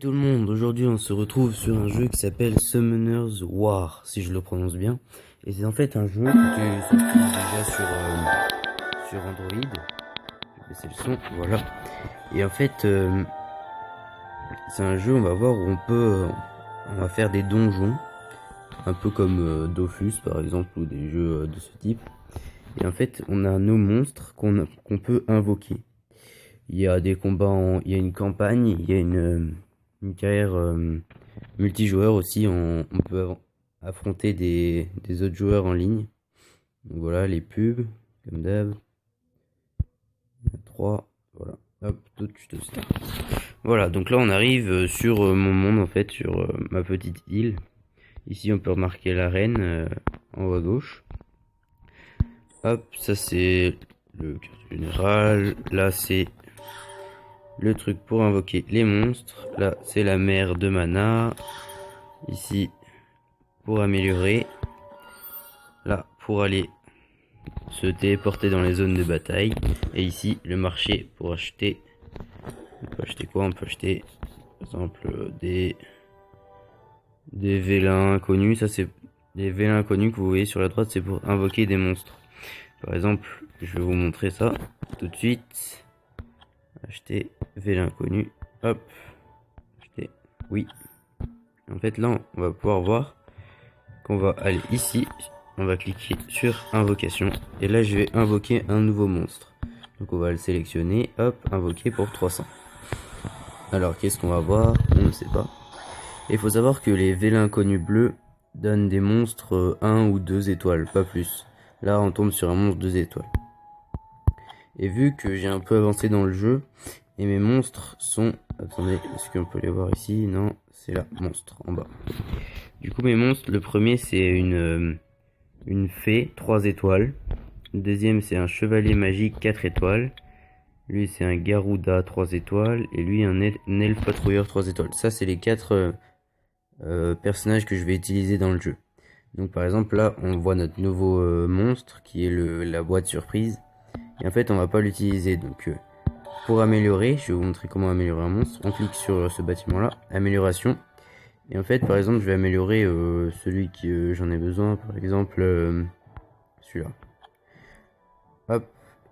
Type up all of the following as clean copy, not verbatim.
tout le monde, aujourd'hui on se retrouve sur un jeu qui s'appelle Summoner's War, si je le prononce bien. Et c'est en fait un jeu qui s'utilise déjà sur Android. Je vais baisser le son, voilà. Et en fait, c'est un jeu, on va voir, où on va faire des donjons, un peu comme Dofus par exemple, ou des jeux de ce type. Et en fait, on a nos monstres qu'on peut invoquer. Il y a des combats, il y a une campagne, il y a une carrière multijoueur aussi. On peut affronter des autres joueurs en ligne. Donc voilà, les pubs, comme d'hab. 3, voilà. Hop, tout de suite. Voilà, donc là on arrive sur mon monde en fait, sur ma petite île. Ici on peut remarquer l'arène en haut à gauche. Hop, ça c'est le quartier général. Là c'est le truc pour invoquer les monstres. Là c'est la mer de mana. Ici pour améliorer. Là pour aller se téléporter dans les zones de bataille. Et ici le marché pour acheter. On peut acheter quoi? On peut acheter par exemple des vélins inconnus. Ça c'est des vélins inconnus que vous voyez sur la droite, c'est pour invoquer des monstres. Par exemple, je vais vous montrer ça tout de suite. Acheter vélin inconnu. Hop. Acheter. Oui. En fait, là, on va pouvoir voir qu'on va aller ici. On va cliquer sur invocation. Et là, je vais invoquer un nouveau monstre. Donc, on va le sélectionner. Hop, invoquer pour 300. Alors, qu'est-ce qu'on va voir? On ne sait pas. Il faut savoir que les vélins inconnus bleus donnent des monstres 1 ou 2 étoiles, pas plus. Là, on tombe sur un monstre 2 étoiles. Et vu que j'ai un peu avancé dans le jeu, et mes monstres sont... Attendez, est-ce qu'on peut les voir ici? Non, c'est là, monstre, en bas. Du coup, mes monstres, le premier, c'est une fée, 3 étoiles. Le deuxième, c'est un chevalier magique, 4 étoiles. Lui, c'est un Garuda, 3 étoiles. Et lui, un elfe patrouilleur, 3 étoiles. Ça, c'est les 4 personnages que je vais utiliser dans le jeu. Donc par exemple là on voit notre nouveau monstre qui est la boîte surprise. Et en fait on va pas l'utiliser. Donc pour améliorer, je vais vous montrer comment améliorer un monstre. On clique sur ce bâtiment là, amélioration. Et en fait par exemple je vais améliorer celui que j'en ai besoin. Par exemple celui-là. Hop,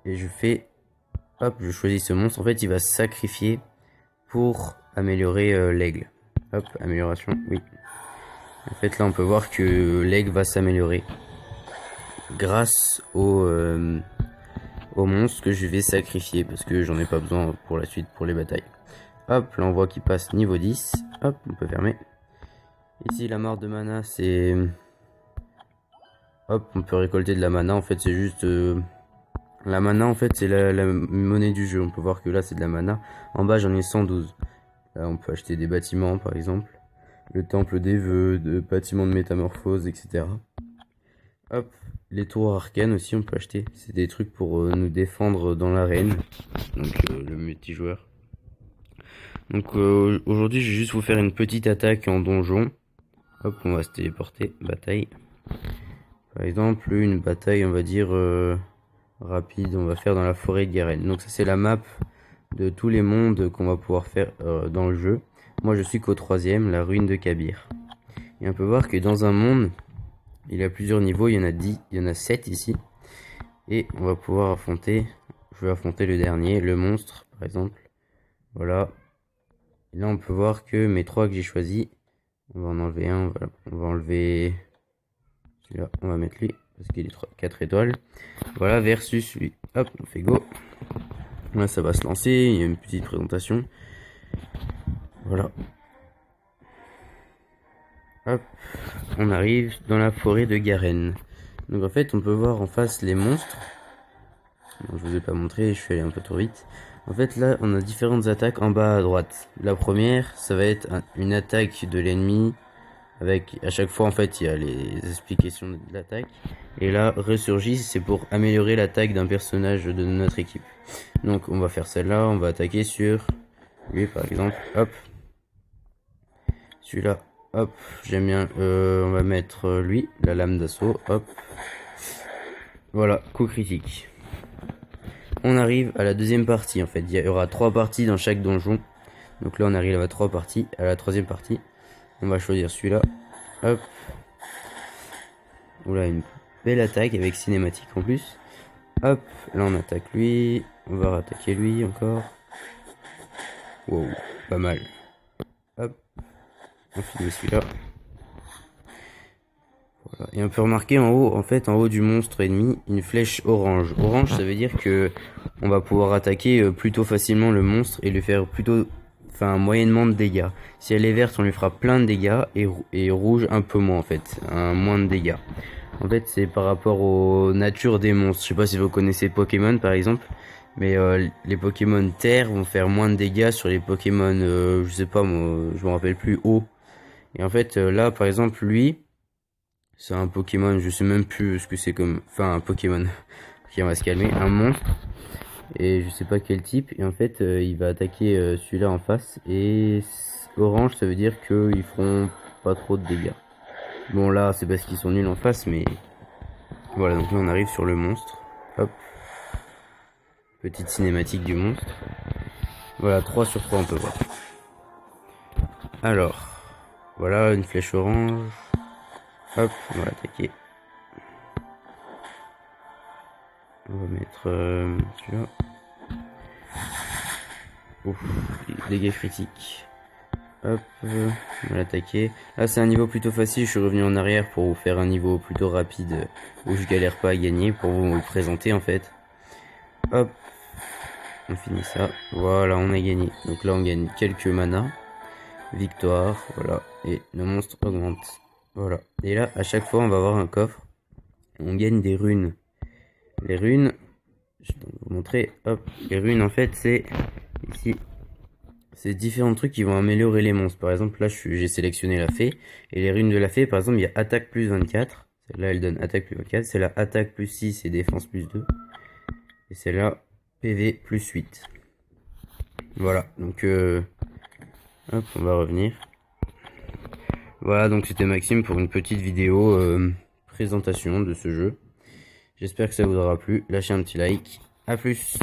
et je fais... Hop, je choisis ce monstre. En fait il va se sacrifier pour améliorer l'aigle. Hop, amélioration, oui. En fait là on peut voir que l'aigle va s'améliorer grâce au monstre que je vais sacrifier parce que j'en ai pas besoin pour la suite pour les batailles. Hop, là on voit qu'il passe niveau 10. Hop, on peut fermer. Ici la marre de mana c'est... Hop, on peut récolter de la mana. En fait c'est juste... La mana en fait c'est la monnaie du jeu. On peut voir que là c'est de la mana. En bas j'en ai 112. Là on peut acheter des bâtiments par exemple. Le temple des vœux, de bâtiments de métamorphose, etc. Hop, les tours arcanes aussi on peut acheter. C'est des trucs pour nous défendre dans l'arène. Donc le multijoueur. Donc aujourd'hui je vais juste vous faire une petite attaque en donjon. Hop, on va se téléporter, bataille. Par exemple une bataille on va dire rapide, on va faire dans la forêt de Garen. Donc ça c'est la map de tous les mondes qu'on va pouvoir faire dans le jeu. Moi je suis qu'au 3ème, la ruine de Kabir. Et on peut voir que dans un monde, il y a plusieurs niveaux, il y en a 10, il y en a 7 ici. Et on va pouvoir affronter, je vais affronter le dernier, le monstre par exemple. Voilà. Et là on peut voir que mes 3 que j'ai choisis, on va en enlever un, voilà. On va enlever celui-là, on va mettre lui, parce qu'il est 4 étoiles. Voilà, versus lui. Hop, on fait go. Là ça va se lancer, il y a une petite présentation. Voilà. Hop, on arrive dans la forêt de Garen. Donc en fait, on peut voir en face les monstres. Bon, je vous ai pas montré, je suis allé un peu trop vite. En fait, là, on a différentes attaques en bas à droite. La première, ça va être une attaque de l'ennemi. Avec, à chaque fois, en fait, il y a les explications de l'attaque. Et là, ressurgit, c'est pour améliorer l'attaque d'un personnage de notre équipe. Donc, on va faire celle-là, on va attaquer sur lui, par exemple. Hop. Celui-là. Hop, j'aime bien, on va mettre lui, la lame d'assaut, hop. Voilà, coup critique. On arrive à la deuxième partie en fait, il y aura 3 parties dans chaque donjon. Donc là on arrive à 3 parties, à la troisième partie. On va choisir celui-là. Hop. Oula, une belle attaque avec cinématique en plus. Hop, là on attaque lui. On va rattaquer lui encore. Wow, pas mal. Hop, on finit celui-là. Voilà. Et on peut remarquer en haut, en fait, en haut du monstre ennemi, une flèche orange. Orange, ça veut dire que on va pouvoir attaquer plutôt facilement le monstre et lui faire plutôt, enfin, moyennement de dégâts. Si elle est verte, on lui fera plein de dégâts et rouge un peu moins en fait, moins de dégâts. En fait, c'est par rapport aux natures des monstres. Je sais pas si vous connaissez Pokémon par exemple, mais les Pokémon terre vont faire moins de dégâts sur les Pokémon, je sais pas moi, je me rappelle plus, eau. Et en fait, là par exemple, lui. C'est un Pokémon, je sais même plus ce que c'est comme... Enfin, un Pokémon. Ok, on va se calmer. Un monstre. Et je sais pas quel type. Et en fait, il va attaquer celui-là en face. Et orange, ça veut dire qu'ils feront pas trop de dégâts. Bon, là, c'est parce qu'ils sont nuls en face, mais... Voilà, donc là, on arrive sur le monstre. Hop. Petite cinématique du monstre. Voilà, 3 sur 3, on peut voir. Alors. Voilà, une flèche orange. Hop, on va attaquer. On va mettre celui-là. Ouf, dégâts critiques. Hop, on va l'attaquer. Là c'est un niveau plutôt facile, je suis revenu en arrière pour vous faire un niveau plutôt rapide où je galère pas à gagner, pour vous le présenter en fait. Hop, on finit ça. Voilà, on a gagné. Donc là on gagne quelques manas. Victoire, voilà. Et le monstre augmente. Voilà. Et là, à chaque fois, on va avoir un coffre. On gagne des runes. Les runes, je vais vous montrer. Hop, les runes, en fait, c'est ici. C'est différents trucs qui vont améliorer les monstres. Par exemple, là, j'ai sélectionné la fée. Et les runes de la fée, par exemple, il y a attaque plus 24. Celle-là, elle donne attaque plus 24. Celle-là, attaque plus 6 et défense plus 2. Et celle-là, PV plus 8. Voilà, donc hop, on va revenir. Voilà, donc c'était Maxime pour une petite vidéo présentation de ce jeu. J'espère que ça vous aura plu. Lâchez un petit like. A plus.